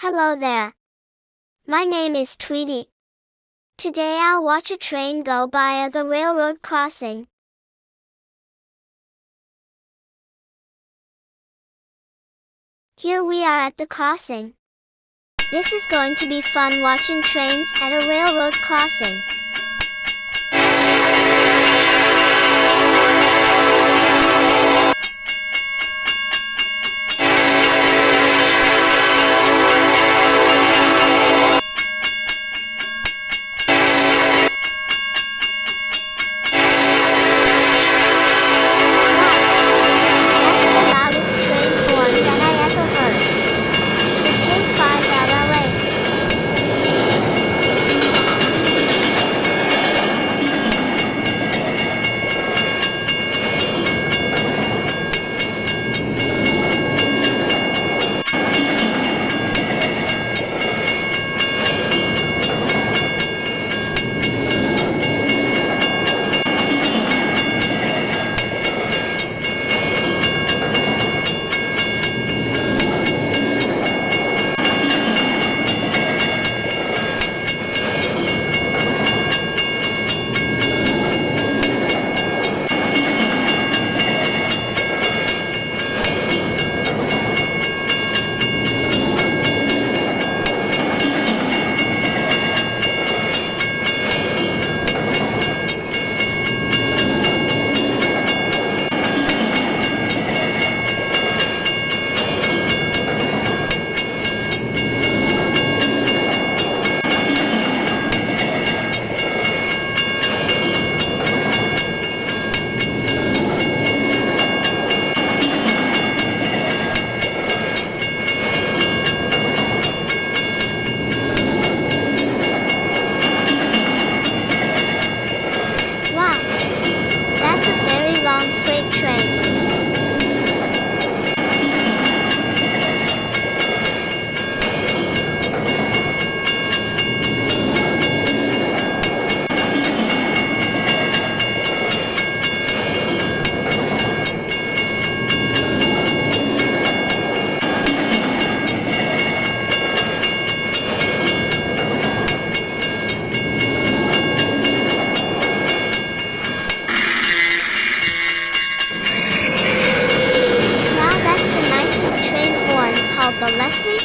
Hello there. My name is Tweety. Today I'll watch a train go by at the railroad crossing. Here we are at the crossing. This is going to be fun watching trains at a railroad crossing.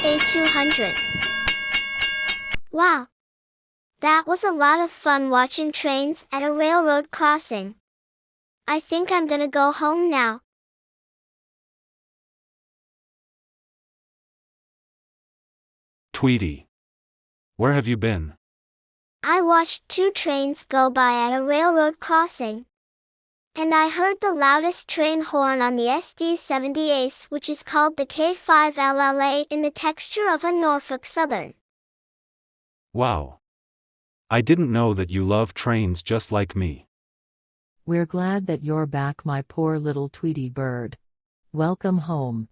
The 200. Wow! That was a lot of fun watching trains at a railroad crossing. I think I'm gonna go home now. Tweety, where have you been? I watched 2 trains go by at a railroad crossing. And I heard the loudest train horn on the SD-70 Ace, which is called the K5LLA in the texture of a Norfolk Southern. Wow! I didn't know that you love trains just like me. We're glad that you're back, my poor little Tweety bird. Welcome home.